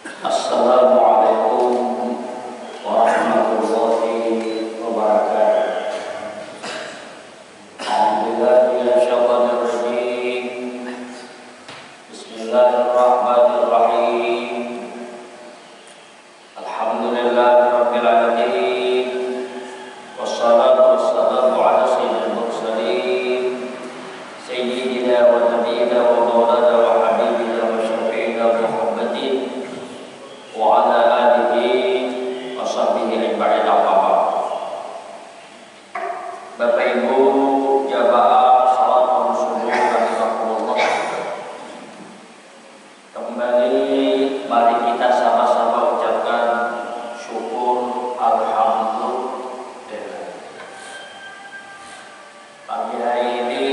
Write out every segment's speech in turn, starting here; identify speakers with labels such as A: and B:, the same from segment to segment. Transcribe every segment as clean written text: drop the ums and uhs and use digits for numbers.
A: Assalamualaikum warahmatullahi wabarakatuh. Alhamdulillahirrahmanirrahim. Bismillahirrahmanirrahim. Alhamdulillahirabbil alamin. Wassalatu wassalamu ala sayyidil mursalin sayyidina wa nabiyyina wa maulana wa habibina wa syafi'ina Muhammadin wa ala alihi wa sahbihi ajma'in. Bapak Ibu jamaah salat subuh rahimakumullah, kembali mari kita sama-sama ucapkan syukur alhamdulillah. Pagi hari ini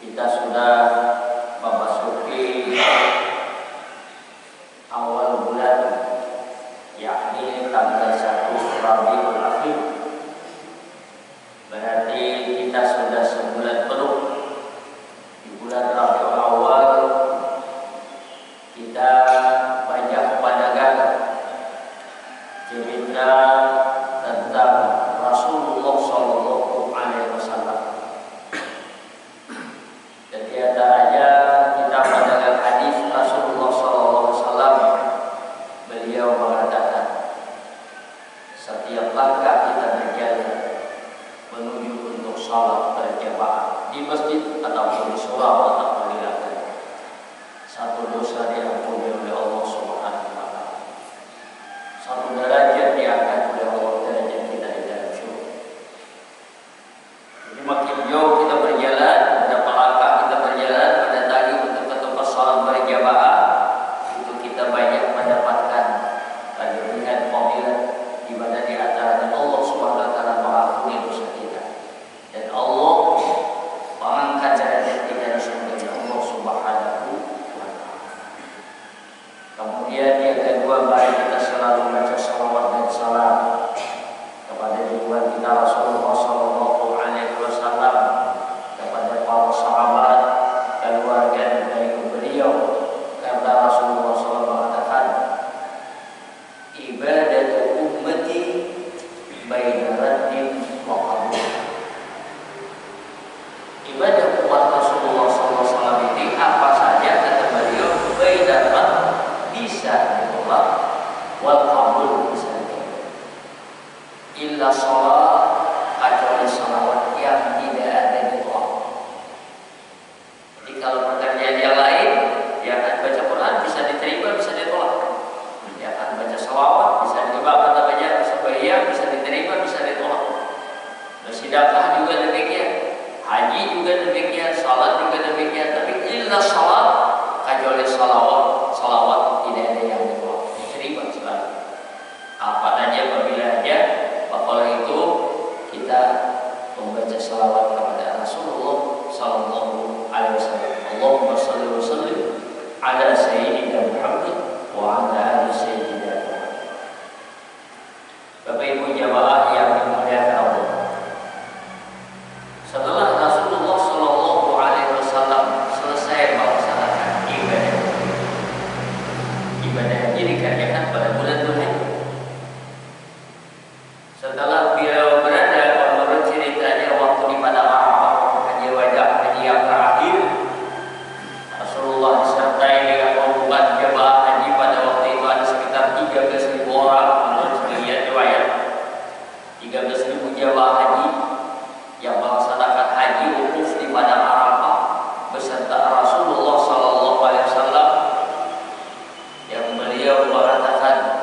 A: kita sudah memasuki awal bulan, yakni tanggal 1 Rabiul Akhir. Berarti kita sudah sebulan penuh di bulan Rabiul Awal. Kita banyak pandangan cerita tentang Rasulullah Shallallahu Alaihi Wasallam. Dan di antaranya kita pandangan hadis Rasulullah Shallallahu Alaihi Wasallam. Beliau mengatakan, setiap langkah kita berjalan menuju untuk salat berjamaah di masjid ataupun di surau ataupun di lantai, satu dosa diampuni oleh Allah Subhanahu wa taala. Satu derajat diangkat oleh Allah, derajat kita di dalam surga. Jadi makin jauh kita berjalan, berapa langkah kita berjalan mendatangi untuk ke tempat salat berjamaah, itu kita banyak mendapatkan dengan fadilah di mana di antaranya Allah Subhanahu wa taala mengampuni dosa kita dan Allah mengangkat derajat kita di surga Allah Subhanahu wa taala. Kemudian yang kedua, mari kita selalu baca salawat dan salam kepada junjungan kita Rasulullah Sallallahu Alaihi Wasallam, kepada para sahabat, keluarga dari beliau, karena Rasulullah SAW mengatakan, ibadatu ummati baina raddin wa qabul. Ibadah umat Rasulullah SAW ini apa saja, kata beliau, baina radd, bisa ditolak, wal qabul bisa diterima. Illa sholat, kecuali salawat yang tidak ada ditolak. Jadi kalau pertanyaan yang lain, ya kan baca Quran bisa diterima, bisa ditolak. Ya kan baca salawat bisa diterima, kata baca sembahyang bisa diterima, bisa ditolak. Sedekah juga demikian, haji juga demikian, salat juga demikian. Tapi illa salat, kecuali salawat tidak ada yang ditolak, diterima sekali. Apa saja apabila aja, maka itu kita membaca salawat kepada Rasulullah Sallallahu Alaihi Wasallam. Allahumma shalli wa sallim ala sayyidina Muhammad wa ala ali sayyidina Muhammad. Bapak Ibu jamaah yang dimuliakan Allah, setelah Rasulullah Sallallahu Alaihi Wasallam selesai melaksanakan ibadah haji dikerjakan pada bulan Dzulhijjah. Setelah beliau berada, menurut ceritanya, waktu di padang Arafah, haji wajah, haji yang terakhir, Rasulullah disertai dengan rombongan jemaah haji. Pada waktu itu ada sekitar 13.000 orang, menurut sebagian riwayat 13.000 jemaah haji yang melaksanakan haji wukuf di padang Arafah beserta Rasulullah Sallallahu Alaihi Wasallam, yang beliau mengatakan,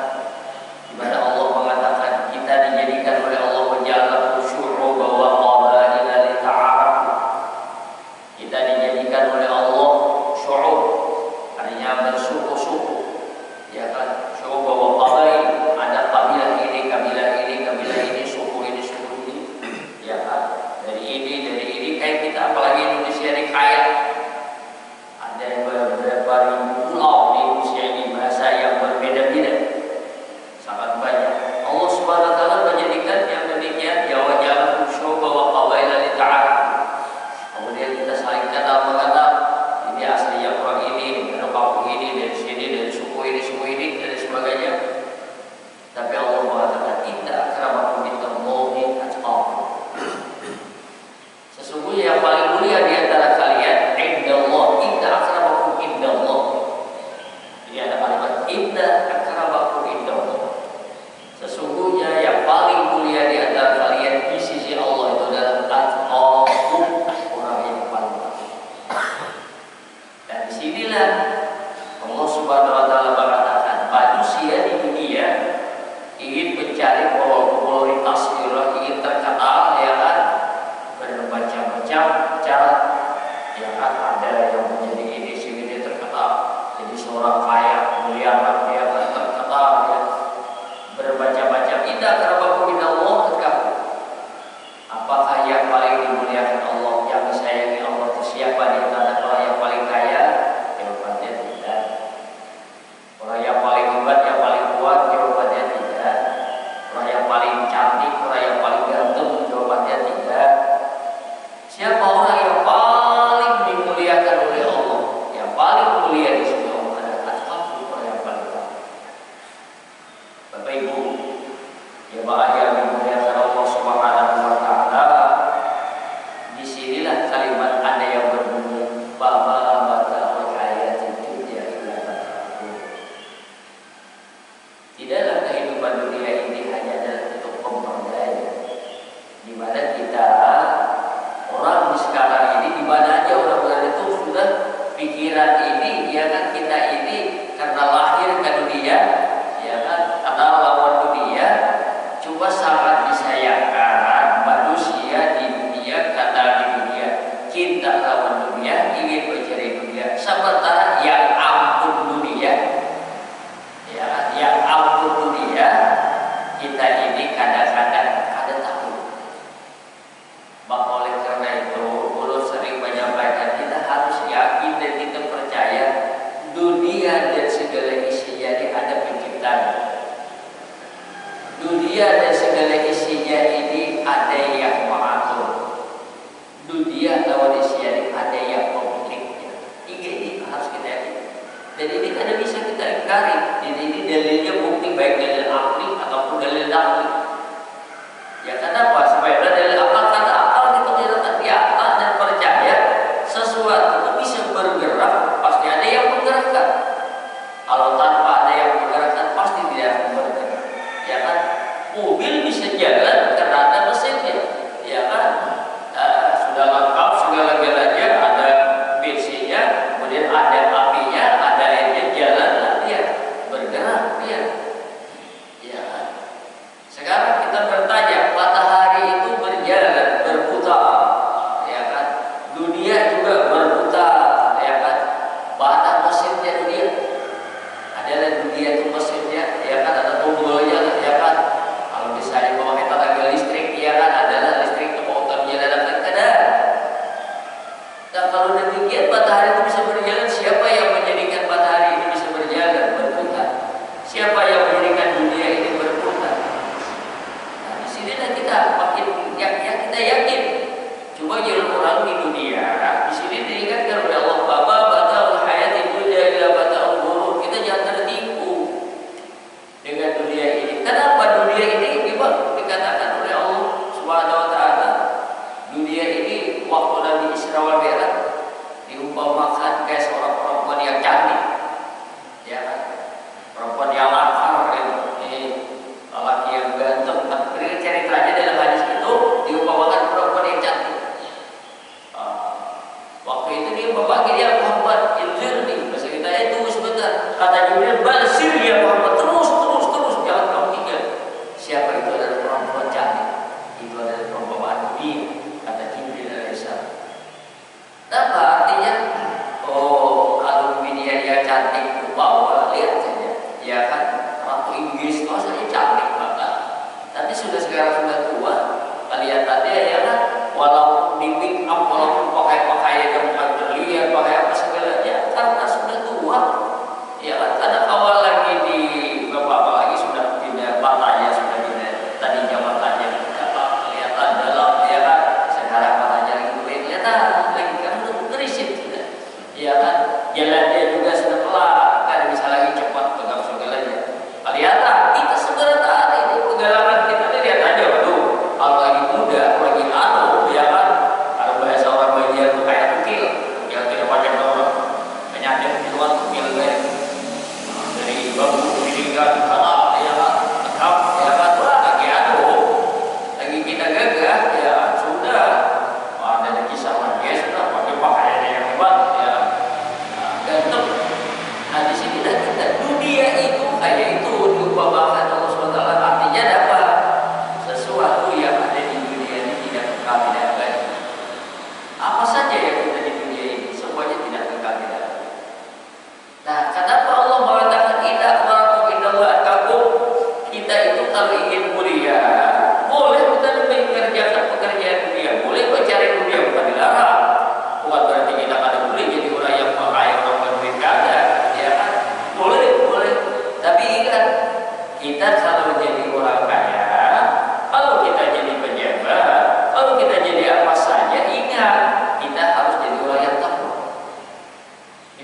A: di mana Allah mengatakan kita dijadikan oleh Allah menjaga khusyu'u wa qabaila li ta'arafu. Kita dijadikan oleh Allah syu'ur, artinya bersuku-suku, ya kan, syu'ur wa qabail, ada kabilah ini, kabilah ini, kabilah ini, suku ini, suku ini, ya kan, dari ini, kayak kita, apalagi Indonesia ini kaya, ada disinilah Allah Subhanahu Wa Taala mengatakan manusia di dunia ingin mencari popularitas, ingin terkenal, ya kan, bermacam-macam cara, ya kan, ada yang menjadi ini sini terkenal, jadi seorang kaya miliaran, dia kan terkenal, ya, bermacam-macam. Indah karabakum Allah tetap. Apakah yang paling dimuliakan Allah, yang disayangi Allah itu siapa di antara orang yang paling kaya? Jawabannya tidak. Orang yang paling hebat, yang paling kuat? Jawabannya tidak. Orang yang paling cantik, orang yang paling ganteng? Jawabannya tidak. Siapa orang yang paling dimuliakan oleh Allah, yang paling mulia di sisi Allah adalah orang yang paling kaya. Bapak Ibu, jemaah yang dimuliakan Allah Subhanahu Wa Taala, disinilah kalimat ada yang berbunyi bahwa mata'ul hayatid dunya illa mata'ul. Tidaklah kehidupan dunia ini hanya adalah untuk pemperdaya, di mana kita orang di sekarang ini, di mana aja orang berada itu sudah pikiran ini, ya kan, kita ini karena lahir ke dunia, ya kan, karena lawan dunia, cuma sangat disayangkan manusia di dunia, karena di dunia cinta lawan dunia, ingin mencari dunia, sementara yang ampun dunia, ya kan, yang ampun dunia, kita ini kadang-kadang kada takut. Maka oleh karena itu, Guru sering menyampaikan kita harus yakin dan kita percaya dunia dan segala isinya ini ada penciptanya. Dunia dan segala isinya ini ada yang mengatur. Dunia lawan isinya ini ada yang pemiliknya. Tiga ini harus kita yakin. Dan ini tidak bisa kita ingkari. Jadi ini dalilnya bukti, baik dalil akli ataupun dalil nakli. Ya kenapa? Supaya dalil akal, kata akal kita tidak diakal dan percaya sesuatu itu bisa bergerak, pasti ada yang menggerakkan. Kalau tanpa ada yang menggerakkan, pasti tidak akan bergerak. Ya kan? Mobil bisa jalan karena ada mesinnya. Ya kan? Sudah lengkap segala-galanya, ada bensinnya, kemudian ada apinya, ada airnya, jalan lah dia, bergerak dia. Ya kan? Sekarang kita bertanya, matahari itu berjalan, berputar, ya kan? Dunia juga berputar, ya kan? Mana mesinnya dunia? Adalah dunia itu mesinnya, ya kan? Ada tombolnya, ya kan? Kalau misalnya memakai tenaga listrik, ya kan? Adalah listrik kemautannya dalam kadar. Dan kalau demikian matahari itu bisa berjalan, siapa yang menjadikan matahari ini bisa berjalan, berputar? Siapa yang menjadikan dunia ini berputar? Disinilah kita makin kita yakin. Coba jangan orang di dunia, di sini diingatkan oleh Allah, Bapak bata'ul hayatid dunya illa bata'ul ghurur. Kita jangan tertipu dengan dunia ini. Kenapa dunia ini dikatakan oleh Allah Subhanahu Wa Taala? Dunia ini waktu Nabi Isra wal Mi'raj diumpamakan kayak seorang perempuan yang cantik, ya kan? Perempuan yang lapar, lelaki yang ganteng. Tapi ceritanya dalam hadis itu diumpamakan perempuan yang cantik. Waktu itu dia membagi dia Muhammad inzirni, bahasa kita itu sebentar. Kata Jibril, balsir ya Muhammad, terus jangan kamu tinggal. Siapa itu? Adalah perempuan cantik. Itu adalah perumpamaan dunia, kata Jibril alaihissalam. Apa artinya? Oh, kalau dunia dia cantik, bawa lihat saja, ya kan? Ratu Inggris, oh saya cantik banget. Tapi sekarang sudah tua, kelihatannya, ya kan? Walaupun di make up, walaupun pakai pakaian yang bukan berlian, pakai apa segalanya, karena sudah tua, ya kan? Ada awal lagi di bapak lagi sudah pindah matanya, sudah pindah tadinya matanya kelihatan dalam, ya kan? Sekarang matanya lagi kelihatan lagi kamu ngerisit sudah, ya kan? Jalannya juga sudah pelan, kan bisa lagi cepat pegang segalanya. Kelihatan kita segera taat ini pergalaman kita lihat aja, waduh, kalau lagi muda, lagi ya kan? Kalau bahasa orang Banjar itu kayak tukil, yang tidak pakai orang penyakit di luar tukil kayak dari bambu hingga halal, ya kan? Tegap, ya kan? Wah, lagi kita gagah, ya sudah. Ada kisah lagi sudah pakai pakaian yang hebat, ya. Dan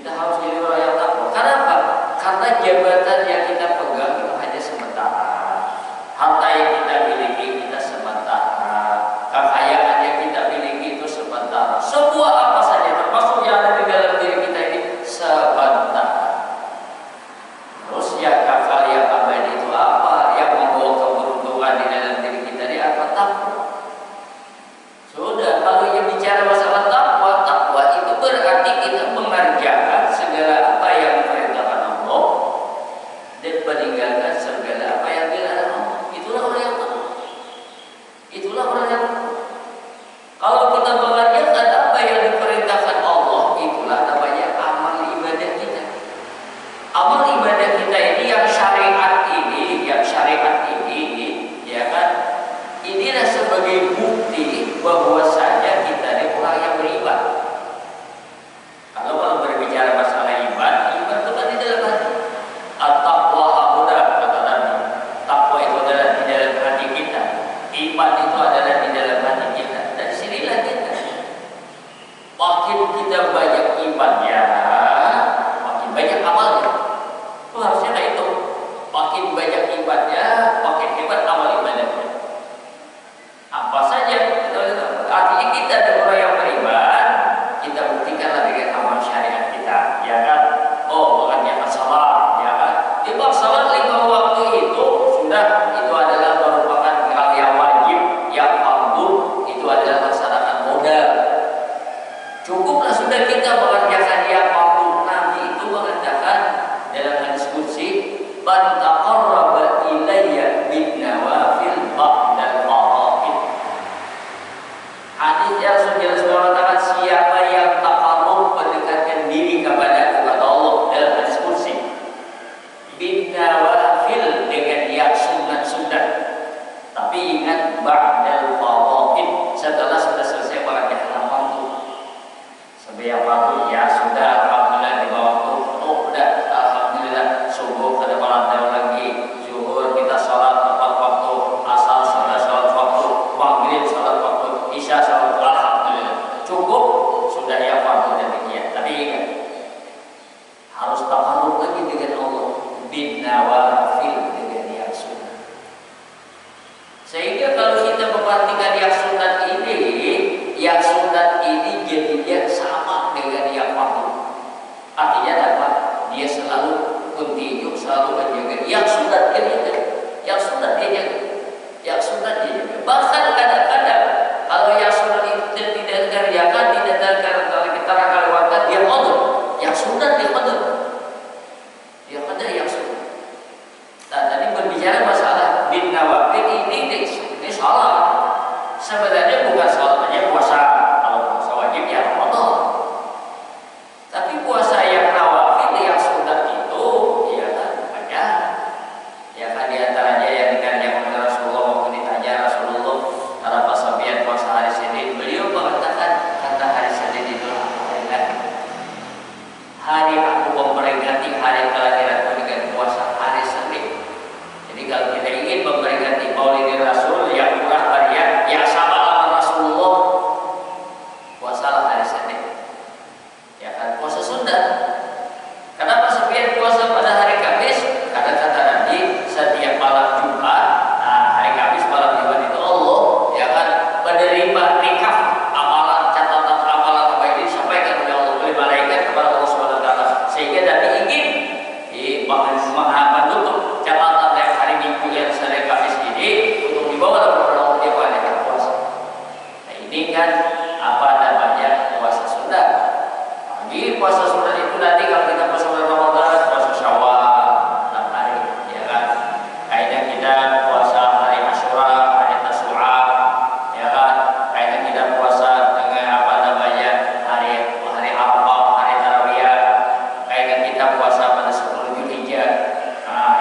A: Kita harus jadi orang yang takwa. Kenapa? Karena jabatan yang kita pegang itu hanya sementara. Harta yang kita miliki kita sementara. Kekayaan yang kita miliki itu sementara. Semua apa saja termasuk yang ada di dalam diri kita ini sebentar. Terus yang kakal yang abadi itu apa? Yang membawa keberuntungan di dalam diri kita ini apa? Takwa. Sudah, kalau yang bicara masalah takwa, takwa itu berarti kita mengerjakan segala apa yang diperintahkan Allah dan meninggalkan segala apa yang dilarang Allah. Itulah orang yang takwa. Itulah orang yang takwa. Kalau kita mengerjakan apa yang diperintahkan Allah, itulah namanya amal ibadah kita. Amal ibadah kita ini yang syariat ini, ya kan? Inilah sebagai bukti bahwasanya kita ini orang yang beriman. Kalau berbicara masalah iman itu kan di dalam hati. At-taqwa hauna kata Nabi. Takwa itu adalah di dalam hati kita. Iman itu adalah di dalam hati kita. Dari sinilah kita. Makin kita banyak imannya, makin banyak amalnya. Itu harusnya itu. Makin banyak imannya, makin hebat amal ibadahnya. Apa saja, artinya kita adalah orang yang beriman, kita buktikanlah dengan amal syariat kita, ya kan? Oh, mengerjakan salat, ya kan? Di bab salat 5 waktu itu sudah, itu adalah merupakan hal yang wajib, yang fardu, itu adalah laksanakan modal. Cukuplah sudah kita mengerjakan yang fardu. Nabi itu mengatakan dalam hadis qudsi, "Man taqarraba ilayya bin nawafil ba'dal fara'id." Hadis yang sudah mengatakan siapa yang taqarrub mendekatkan diri kepada Allah dalam hadis qudsi bin nawafil dengan yang sunat-sunat, tapi ingat ba'dal fara'id, setelah sudah selesai mengerjakan fardu. Sembahyang fardu ya sudah, alhamdulillah di bawah waktu, oh udah alhamdulillah, subuh kada malam lagi, zuhur kita salat tepat waktu, asar sudah salat waktu, maghrib salat waktu, isya salat, alhamdulillah cukup sudah ya fardu demikian. Tapi ingat harus takarrub lagi dengan Allah bin nawafil, dengan yang sunnah. Sehingga kalau kita memperhatikan yang sunnah ini jadinya sama dengan yang fardu. Artinya apa? Dia selalu continue, selalu menjaga yang sunnah dia jaga, yang sunnah dia jaga, yang sunnah dia jaga. Bahkan kadang-kadang kalau yang sunnah itu tidak dikerjakan, tidak terlewatkan, dia qadar. Yang sunnah dia qadar, yang sunnah. Nah, tadi berbicara masalah bin nawafil ini salah. Sebenarnya bukan salatnya puasa. Kalau puasa wajib ya Ramadan. Tapi puasa yang nawafil yang sunat itu ya kan banyak. Ya kan di antaranya yang dikerjakan oleh Rasulullah waktu ditanya Rasulullah, kenapa sampeyan puasa hari Senin? Beliau mengatakan, kata hari Senin itu adalah hari aku memperingati hari kelahiranku dengan puasa hari Senin. Jadi kalau kita ingin memperingati Maulid Rasul yang murah harian yang sama dengan Rasulullah, puasalah hari Senin. Ya kan, puasa sunat. Kenapa sepian puasa pada hari Kamis? Karena kata Nabi setiap malam Jumat, nah hari Kamis malam Jumat itu Allah ya kan menerima nikah amalan, catatan amalan apa ini disampaikan oleh Allah, oleh malaikat kepada Allah Subhanahu wa taala, sehingga Nabi ingin menutup catatan yang hari Minggu yang hari Kamis ini untuk dibawa kepada Allah dia pada puasa. Nah ini kan apa namanya puasa sunat. Di puasa sunat itu nanti kalau kita puasa Ramadan, puasa Syawal 6 hari, ya kan? Kayaknya kita puasa hari Asyura, hari Tasu'a, ya kan? Kayaknya kita puasa dengan apa namanya hari Arafah, hari Tarawih. Kayaknya kita puasa pada 10 Dzulhijjah. Nah,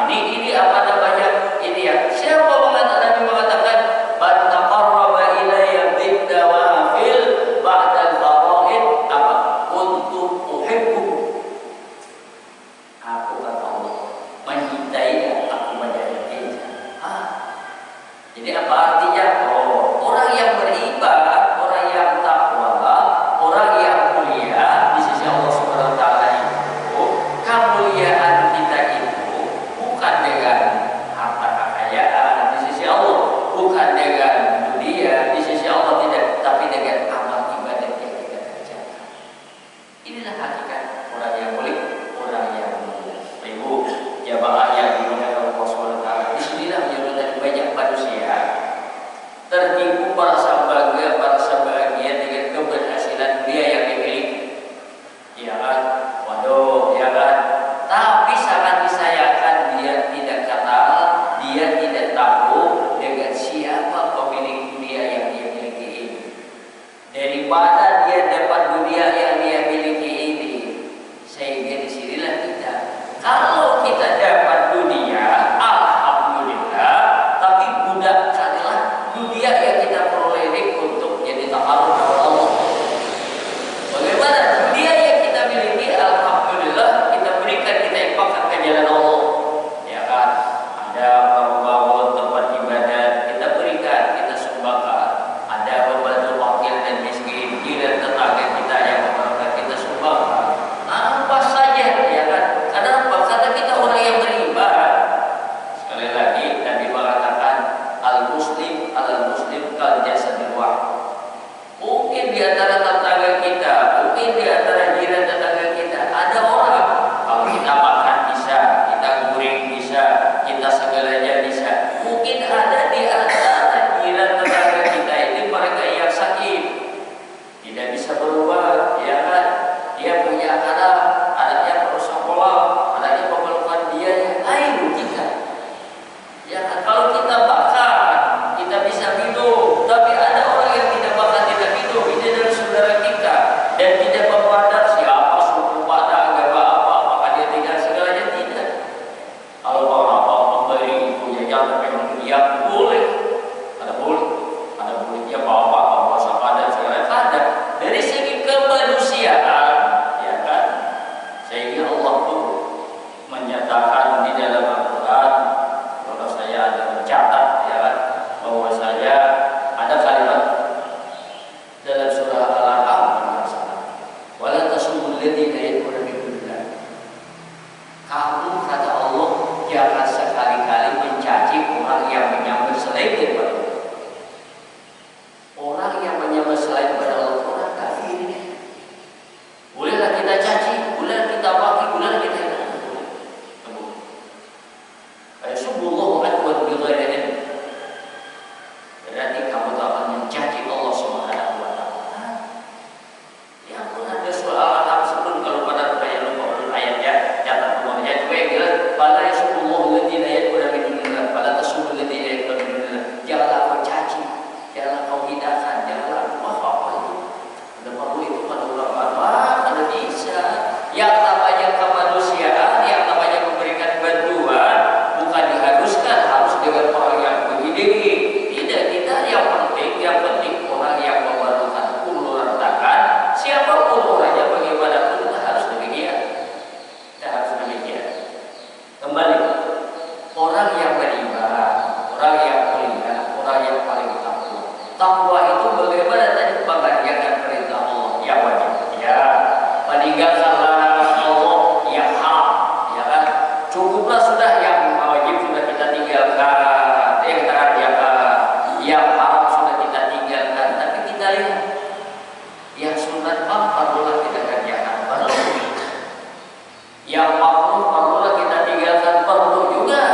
A: Yang makruh kita tinggalkan, perlu juga.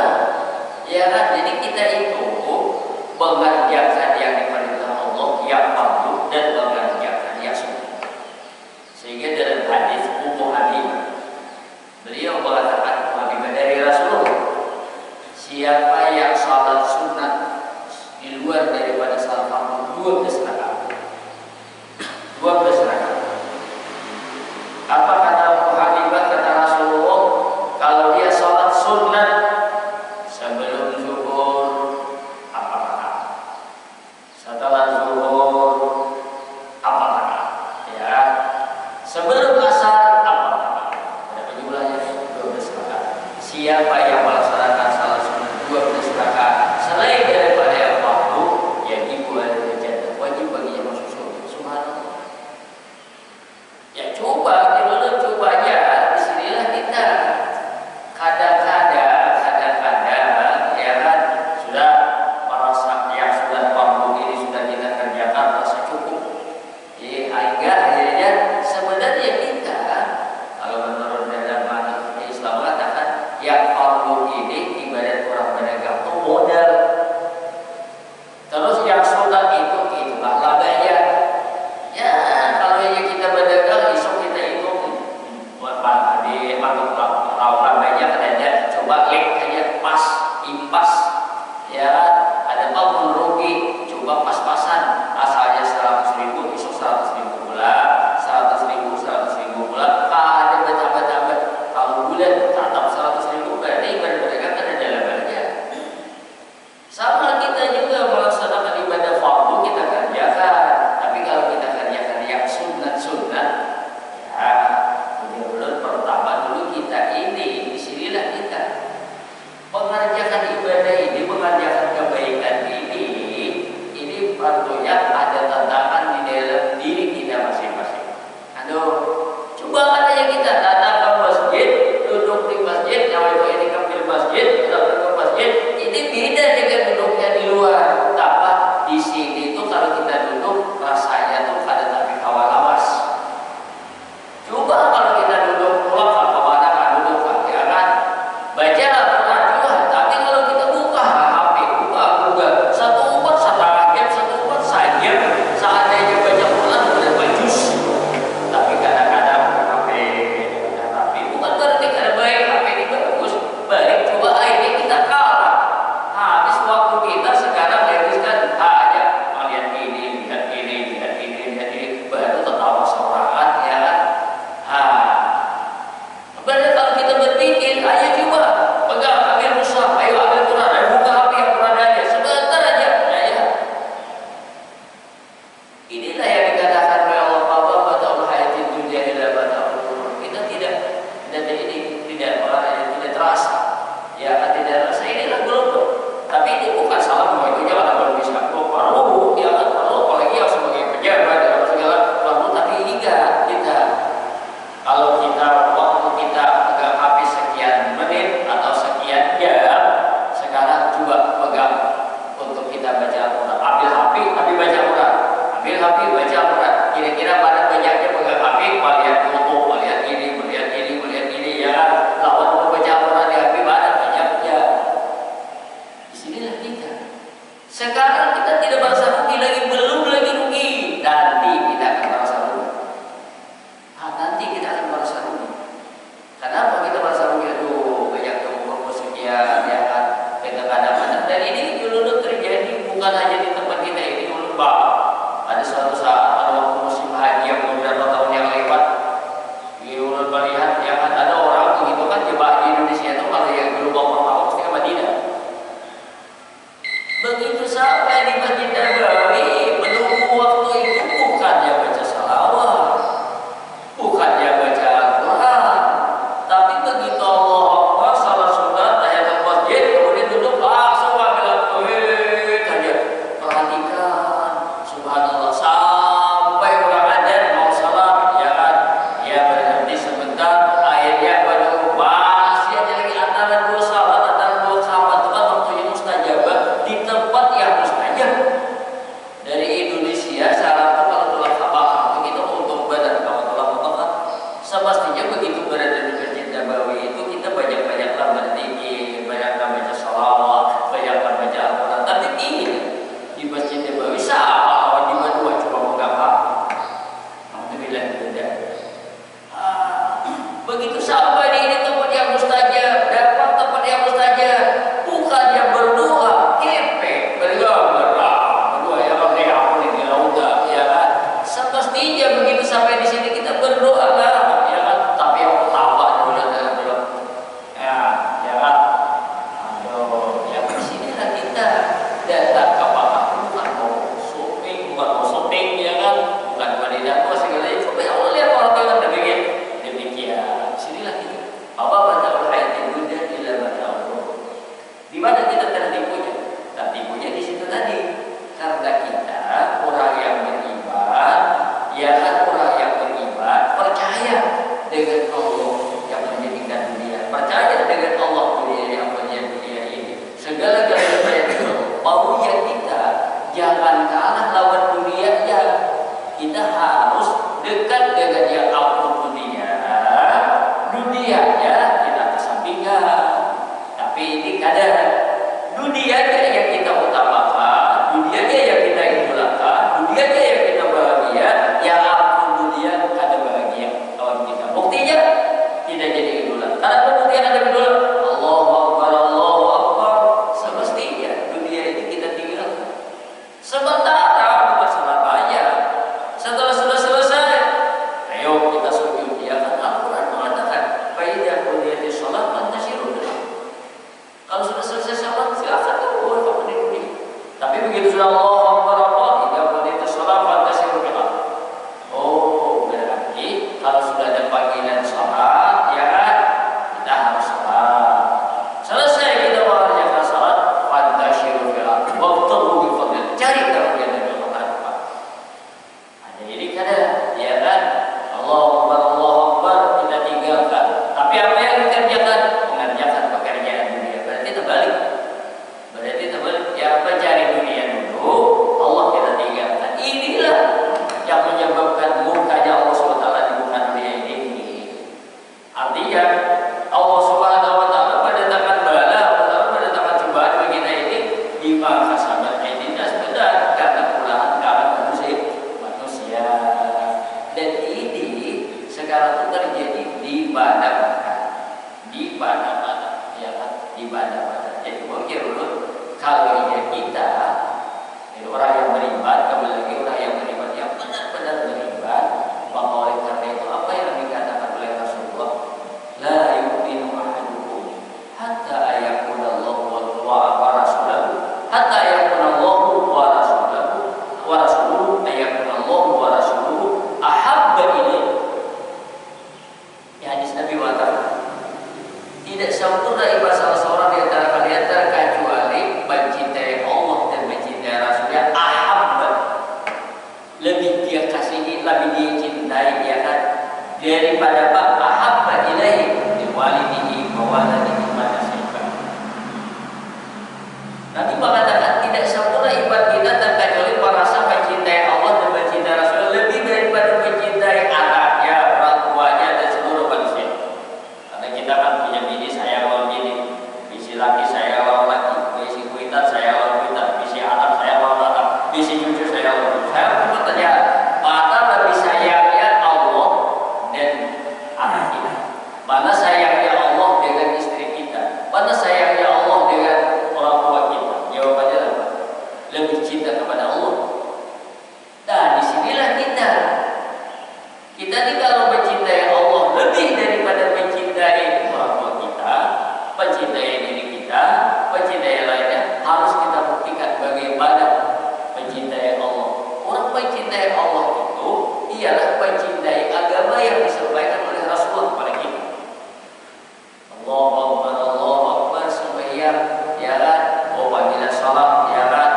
A: Ya kan? Jadi kita itu mengerjakan yang diperintah Allah yang fardu dan mengerjakan yang sunnah. Sehingga dalam hadis Ummu Habibah, beliau mengatakan, Ummu Habibah dari Rasulullah, siapa yang salat sunat di luar daripada salat fardu 12 rakaat. 12 rakaat. Apa kata Ummu Habibah, kata Rasulullah, kalau dia salat sunat sebelum zuhur apa rakaat, setelah zuhur apa rakaat, ya, sebelum asar apa rakaat, ada jumlahnya 12 rakaat. Siapa yang melaksanakan salat sunat 12 rakaat selain daripada yang fardu, ya dibuat jannah, wajib baginya masuk surga. Subhanallah. Ya coba aja, disinilah kita kadang-kadang ya kan, sudah merasa yang sudah fardu ini sudah kita kerjakan rasa cukup, ya akhirnya sebenarnya kita, kalau menurut dalam Islam mengatakan yang fardu ini ibarat orang berdagang itu modal, terus yang sunat itu itulah labanya. Ya kalau yang kita berdagang besok kita itu di makhluk labanya katanya coba klik aja pas impas, ya ada apa rugi, coba pas-pasan, asalnya 100.000 besok 100.000 pula, 100.000 pula, ada bertambah-tambah. Kalau bulan tetap 100.000, berarti berdagang kan ada labanya. Sama kita juga melaksanakan ibadah fardu kita kerjakan, tapi kalau kita kerjakan yang sunat-sunat, ya benar-benar pertama dulu kita ini, disinilah kita mengerjakan ibadah ini, mengerjakan kebaikan ini tentunya ada tantangan di dalam diri kita masing-masing. Aduh, coba kan aja kita datang ke masjid, duduk di masjid, kalau ini ke masjid, datang ke masjid, ini beda dengan duduknya di luar. Tapi di sini itu kalau kita duduk rasanya tuh ada tapi hawa lawas. Coba kalau kita duduk pulang kemana kan duduk ya kan, baca Al-Quran juga. Tapi kalau kita buka HP, buka Google, satu umat setengah jam, satu umat saja, seandainya baca Quran boleh bajus. Tapi kadang-kadang HP, bukan berarti kada baik HP ini bagus, baik. Coba ini kita kalah, habis waktu kita sekarang habiskan aja melihat ini, lihat ini, baru tertawa seorangan, ya kan? Berarti kalau kita berpikir, ayo coba pegang, ambil mushaf, ayo ambil Quran, ayo buka HP yang Quran aja, sebentar aja, ya. Inilah yang dikatakan oleh Allah, Batal hayati dunia ila batal. Kita tidak terasa, ya kan, tidak terasa. Inilah gelombang. Tapi ini bukan salah bahwa itu jangan kalau bisa perlu, ya kan, perlu apalagi yang sebagai pejabat dan segala perlu, tapi enggak kita. Kalau kita waktu kita pegang HP sekian menit atau sekian jam, sekarang coba pegang untuk kita baca Al-Quran. Ambil HP tapi baca Quran, ambil HP baca Quran. Kira-kira mana banyaknya pegang HP, melihat YouTube, melihat ini, ya kan? Lawan membaca Quran di HP mana banyaknya. Gimana kita tertipunya? Tertipunya di situ tadi. Karena kita orang yang beriman, ya kan, orang yang beriman percaya dengan Allah yang menjadikan dunia, percaya dengan Allah dunia yang menjadikan dunia ini. Segala-galanya itu maunya kita jangan kalah lawan dunianya. Kita harus dekat dengan yang ampun dunianya kita kesampingkan. Tapi ini kadang dunianya yang kita utamakan, dunianya yang kita idolakan, dunianya yang kita bahagia, yang ampun dunia ada bahagia lawan kita. Buktinya tidak jadi idola. Karena kemudian ada idola, Allahu Akbar, Allahu Akbar. Semestinya dunia ini kita tinggalkan. Sementara masalah banyak. Setelah selesai, ayo kita sujud. Ya kan Al-Quran mengatakan, "Faidah qudiyati shalat fantashiru fil ardh." Kalau sudah selesai salat, silakan keluar ke dunia. Tapi begitu sudah Allahu Akbar, tidak qudiyati shalat fantashiru fil ardh. Oh, berarti kalau sudah ada panggilan salat, ya kan, kita harus salat. Selesai kita mengerjakan salat, fantashiru fil ardh. Wabtaghu min fadlillah. Cari karunia dari Allah Ta'ala. Ada jadi kadang, ya kan, Allahu Akbar, kita tinggalkan. Tapi apa yang dikerjakan? Mengerjakan pekerjaan dunia. Berarti terbalik. Ya, apa cari dunia dulu, Allah kita tinggalkan. Inilah yang menyebabkan murkanya Allah SWT di muka dunia ini. Artinya Allah SWT mendatangkan bala, mendatangkan cobaan bagi kita ini di masa sahabat ini benar karena ulangan kawan manusia. Dan ini sekarang itu terjadi di mana-mana, ya kan, di mana-mana. Jadi mungkin dulu kalau kita ini orang yang beriman, kembali lagi orang yang beriman yang benar-benar beriman, maka oleh karena itu apa yang dikatakan oleh Rasulullah, la yu'minu ahadukum hatta yakuna Allahu wa rasuluhu, hatta yakuna Allahu wa rasuluhu ayakuna Allahu wa rasuluhu ahabba ilaihi. Ya, hadis Nabi mengatakan, tidak sempurna ibadah salah seorang di antara kalian terkecuali mencintai Allah dan mencintai Rasulnya ahabba, lebih dia kasihi, lebih dia cintai, ya kan, daripada apa? Ahabba ilaihi min walidihi wa waladihi ma nasibah. Nabi mengatakan tidak sempurna ibadah kita terkecuali merasa mencintai Allah dan mencintai Rasulnya lebih daripada mencintai anaknya, orang tuanya dan seluruh manusia. Karena kita kan punya bini, saya lawan bini, visi laki saya lawan laki, visi kuitan saya lawan kuitan, visi anak saya lawan anak, visi cucu saya lawan cucu. Saya pun bertanya, mana lebih sayangnya Allah dan anak kita? Mana sayangnya Allah dengan istri kita? Mana sayangnya Allah dengan orang tua kita? Jawabannya apa? Lebih cinta kepada Allah. Nah, disinilah kita ini kalau mencintai Allah lebih daripada mencintai orang tua kita, mencintai diri kita, mencintai lainnya, harus kita buktikan bagaimana mencintai Allah. Orang mencintai Allah itu ialah mencintai agama yang disampaikan oleh Rasulullah kepada kita. Allahu Akbar, sembahyang, ya kan, panggilan salat, ya kan.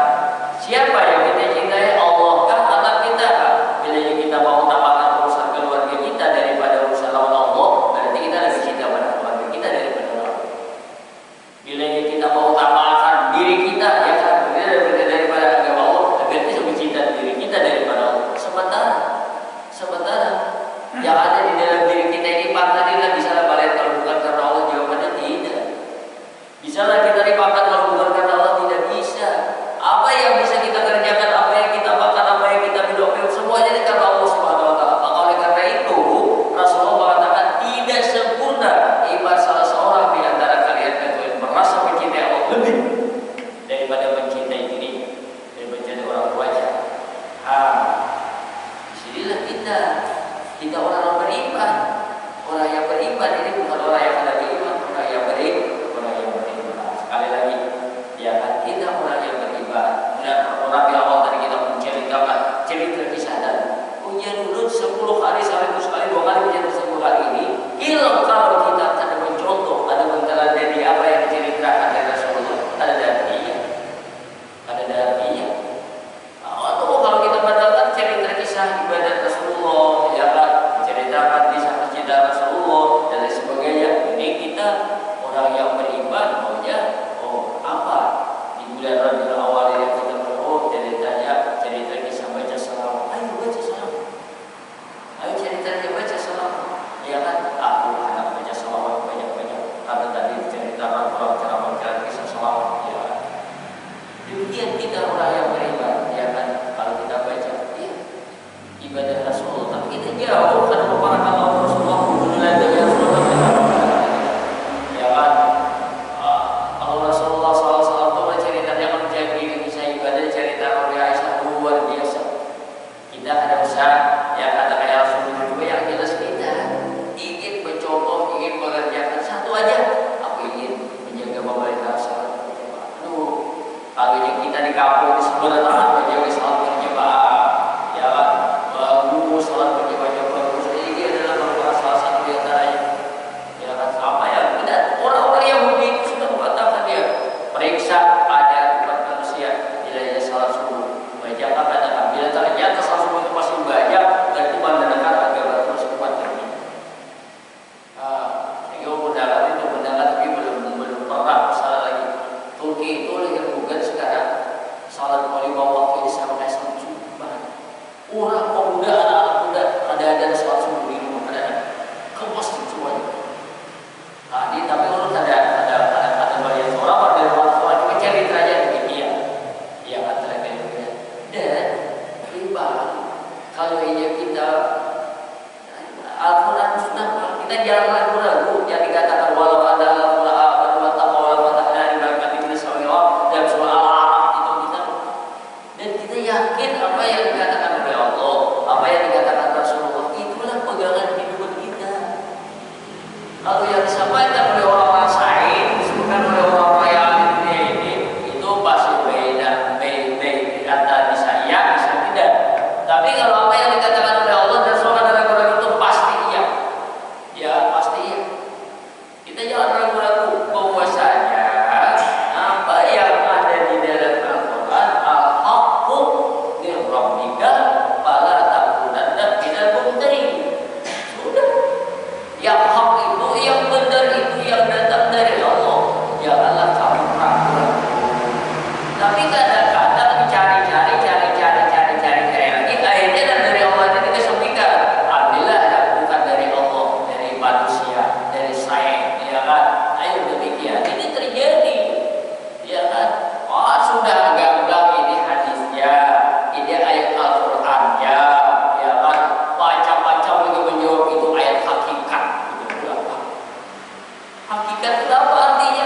A: Siapa yang kita cintai? Allah kah? Anak kita kah? Bila kita mau utamakan urusan keluarga kita daripada urusan lawan Allah, berarti kita lebih cinta pada keluarga kita daripada Allah. Bila kita mau utamakan diri kita, ya kan, daripada agama Allah, berarti lebih cinta diri kita daripada Allah. Sementara yang ada di dalam diri kita ini partailah bisa lah kalian kalau bukan karena Allah, jawabannya tidak. Bisa lah kita dipakai kalau bukan karena Allah, tidak bisa. Apa yang bisa kita kerjakan, apa yang kita makan, apa yang kita minum, semuanya ini karena Allah Subhanahu wa Ta'ala. Maka oleh karena itu Rasulullah mengatakan tidak sempurna iman salah seorang di antara kalian kecuali merasa mencintai Allah lebih daripada mencintai dirinya dan mencintai orang tuanya. Disinilah kita orang beriman. Orang yang beriman ini bukan orang yang tidak beriman, orang yang beriman. Sekali lagi, ya kan, kita orang yang beriman. Dan orang yang awal tadi kita menceritakan cerita kisah dan punya dulu 10 kali sampai 10 kali 2 kali menjadi 10 kali ini. Kalau kita ada mencontoh, ada meneladani apa yang diceritakan dari Rasulullah, ada yang dikatakan walau ada dan surah Al-A'raf itu kita, dan kita yakin apa yang dikatakan oleh Allah, apa yang dikatakan Rasulullah, itulah pegangan hidup kita. Kalau yang disampaikan oleh orang-orang sains, bukan oleh orang-orang yang di dunia ini, itu pasti beda kata bisa iya, bisa tidak. Tapi kalau apa yang dikatakan oleh Allah dan Rasulullah dan ragu-ragu itu pasti iya, ya pasti iya. Kita jangan ragu-ragu bahwasanya apa yang ada di dalam Al-Quran al-haqqu min rabbika fala takunanna minal mumtarin. Sudah. Yang hak itu, yang benar itu, yang datang dari Allah. Janganlah kamu ragu-ragu. Tapi kadang-kadang cari-cari lagi, akhirnya dan dari Allah itu kita sampaikan. Alhamdulillah bukan dari Allah, dari manusia, dari saya, ya kan? Ayo demikian. Ini terjadi. Ya kan? Oh sudah gamblang ini hadisnya, ini ayat Al-Qur'annya, ya kan? Baca-baca menjawab itu ayat hakikat. Itu apa? Hakikat itu apa artinya?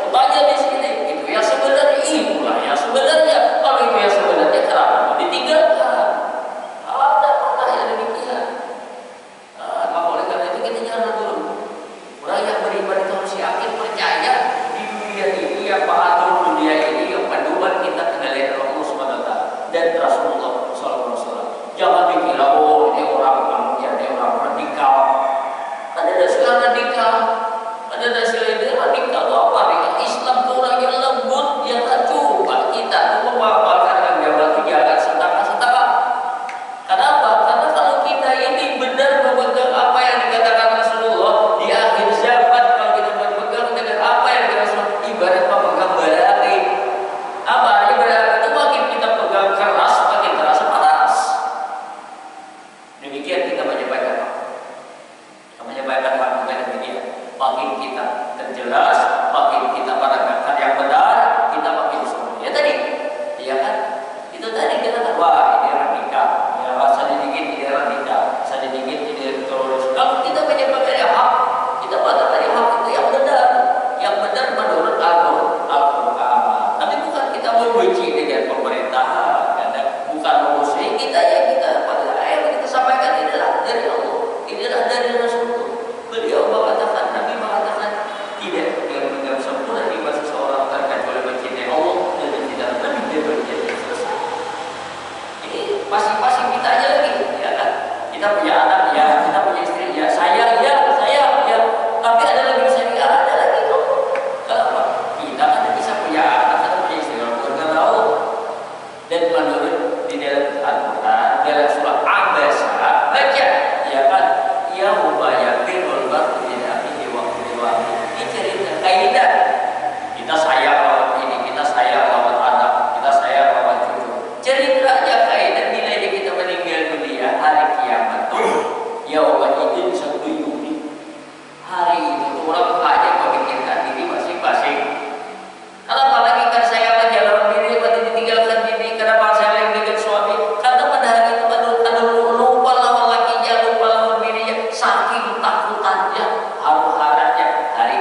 A: Baca di sini. Itu yang sebenarnya, itulah yang sebenarnya. Kalau itu yang sebenarnya, kenapa mau ditinggalkan? Ada pernah yang demikian. Maka oleh karena itu kita jangan dulu. Orang yang beriman itu harus yakin, percaya di dunia ini, yang mengatur dunia ini, yang panduan kita kendalikan Allah Subhanahu wa taala dan Rasulullah sallallahu alaihi wasallam. Jangan dikira oh ini orang yang dia orang radikal. Ada dasar radikal. Ada dasar radikal itu apa? Islam itu orang yang lembut, yang coba kita itu mewafalkan agama itu jangan setengah-setengah. Kenapa? Karena kalau kita ini benar memegang apa yang dikatakan Rasulullah di akhir zaman, kalau kita berpegang dengan apa yang dikatakan Rasulullah, ibarat memegang bara api. Apa artinya bara api itu? Makin kita pegang keras, makin terasa panas. Demikian kita menyampaikan. Kita menyampaikan bukan demikian. Makin kita terjelas, makin kita menegakkan yang benar, kita makin sembuh. Ya tadi, iya kan? Itu tadi kita katakan, wah ini radikal. Ya, saya dikit ini radikal, saya dikit ini teroris. Kalau kita menyampaikan yang hak, kita katakan yang hak itu yang benar menurut Al-Quran. Tapi bukan kita membenci dengan pemerintahan, bukan memusuhi kita ya kita pada ayat kita sampaikan inilah dari Allah, inilah dari Rasulullah. Beliau mengatakan, Nabi mengatakan tidak yang sempurna di masa seorang terkecuali mencintai Allah dan tidak lebih dia berjanji selesai. Ini masing-masing kita aja lagi, ya kan? Kita punya anak ya, kita punya istri ya, saya ya, tapi ada lagi saya ada lagi kok. Kenapa? Kita kan bisa punya anak atau punya istri, orang keluarga tahu. Dan menurut di dalam Al-Quran, dalam surah Abasa, baca, ya kan? Ya mubayatin ulbar tidak ini waktu. Ini cerita kaidah. Kita sayang lawan ini, kita sayang lawan anak, kita sayang lawan cucu. Cerita aja kaidah nilai kita meninggal dunia hari kiamat. Ya Allah itu bisa tuyuni. Hari itu orang hanya memikirkan diri masing-masing. Kenapa lagi kan saya lagi lawan diri, berarti ditinggalkan diri. Kenapa saya lagi dengan suami? Karena pada hari itu ada lupa lawan lakinya, lupa lawan dirinya, saking takutannya, haru-haranya. Hari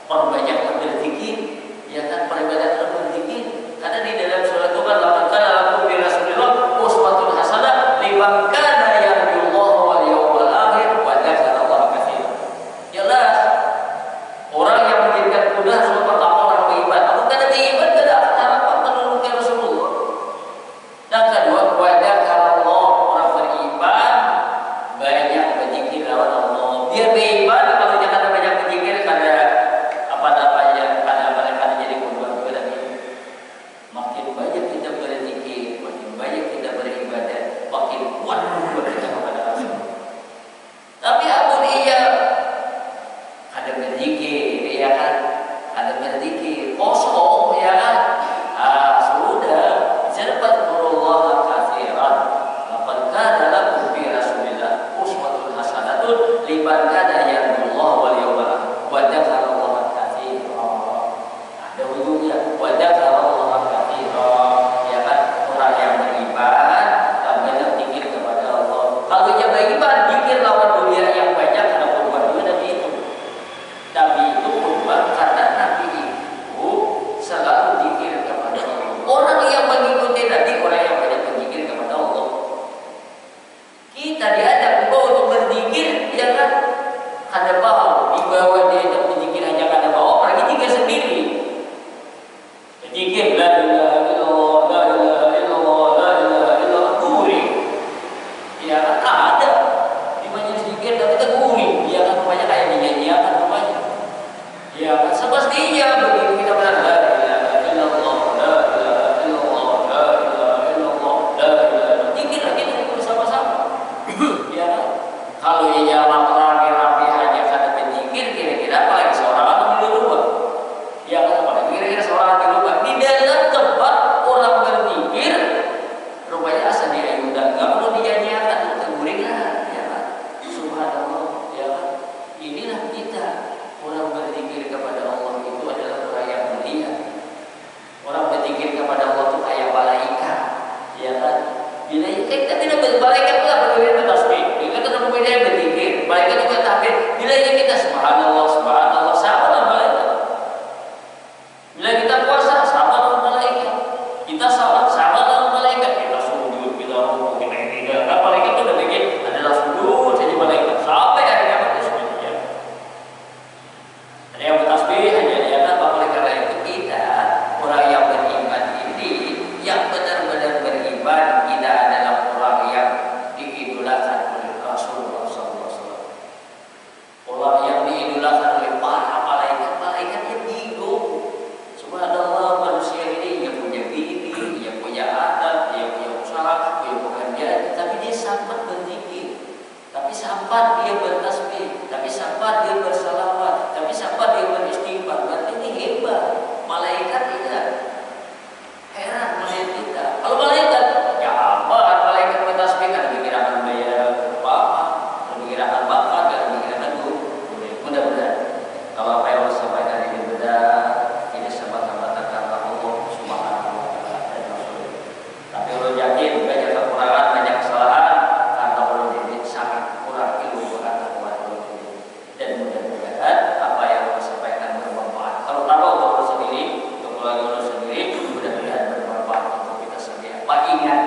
A: Perbanyak berzikir, ya kan, perbanyak berzikir. Karena di dalam surah itu kan laqad kana lakum fi Rasulillah uswatun hasanah liman kana yarjullaha wal yawmal akhir wa dzakarallaha katsiran. Jelas orang yang menjadikan mudah sebab pertama orang beribadah. Kalau kada beribadah kada harapan menurunkan Rasulullah. Dan kedua, wa dzakarallah, orang beribadah banyak berzikir lawan Allah. Dia beribadah kalau jangan banyak berzikir kada apa namanya, kadang-kadang jadi korban juga lagi. Makin banyak kita berzikir, makin banyak kita beribadah, makin kuat hubungan kita kepada Allah. Tapi apapun iya, ada berzikir, ya kan, ada berzikir kosong, ya kan, sudah Zalfatullah katsiran. Laqad kana lakum fi Rasulillah uswatun hasanatun liman kana yarjullaha wal yawmal akhir wa dzakarallaha katsiran. Ada ujungnya wa dzakarallaha katsiran, ya kan, orang yang beribadah dan banyak zikir kepada Allah. Kalau yang beribadah zikir lawan dunia yang banyak ada korban juga Nabi itu. Nabi itu korban karena Nabi itu selalu zikir kepada Allah. Orang yang mengikuti Nabi orang yang banyak berzikir kepada Allah. Kita diajak untuk berzikir, ya kan? Kada paham dibawa diajak berzikir hanya kada bawa, apalagi zikir sendiri. Berzikir la ilaha illallah, la ilaha illallah, la ilaha illallah, gurih. Ya kan ada di majelis zikir tapi kita gurih. Ya kan, rupanya kayak dinyanyiakan rupanya. Ya kan, semestinya begitu kita bilang la ilaha illallah, la ilaha illallah, la ilaha illallah, la ilaha illallah. Zikir lagi bersama-sama. Ya kan? Kalau ia rapi-rapi hanya kada berzikir, kira-kira apalagi seorang atau di rumah. Ya kan, apalagi kira-kira seorang di rumah di dalam tempat orang berzikir, rupanya asal dia undang, nggak perlu dinyanyiakan, terguring lah, ya kan? Subhanallah, ya kan? Inilah kita, orang berzikir kepada Allah itu adalah orang yang mulia. Orang berzikir kepada Allah itu kayak malaikat, ya kan? Bila kita tidak malaikat itu berdiri bertasbih, kita tidak berbeda berzikir, malaikat juga tahmid. Bila kita subhanallah, subhanallah, sama dengan malaikat. Bila kita puasa, sama dengan malaikat. Kita salat, sama dengan malaikat. Kita sujud, kita rukuk, kita tidak. Nah, malaikat itu sudah bikin adalah sujud saja malaikat sampai akhirnya bertasbih. Ada yang bertasbih hanya dia kan, oleh karena itu kita orang yang beriman ini, yang benar-benar beriman, kita adalah orang yang diidolakan oleh Rasulullah SAW. Orang yang diidolakan oleh para malaikat, malaikat yang bingung. Subhanallah, manusia ini dia punya bini, dia punya anak, dia punya usaha, dia pekerjaan, tapi dia sempat berzikir, tapi sempat dia bertasbih, tapi sempat dia bersalawat, tapi sempat dia beristighfar. Berarti ini hebat. Malaikat tidak. Heran melihat kita. Kalau malaikat, ya apa? Malaikat bertasbih kan dikirakan bayar apa-apa, dikirakan makan, dan dikirakan mudah-mudahan kalau apa yang Allah sampaikan ini benar, ini semata-mata karena Allah Subhanahu wa Ta'ala dan Rasul. Tapi Allah yakin banyak kekurangan, banyak kesalahan karena Allah ini sangat kurang ilmu pengetahuan Allah ini. Dan mudah-mudahan apa yang Allah sampaikan bermanfaat. Kalau tahu untuk Allah sendiri, untuk keluarga Allah sendiri, mudah-mudahan bermanfaat untuk kita sendiri. Pak ingat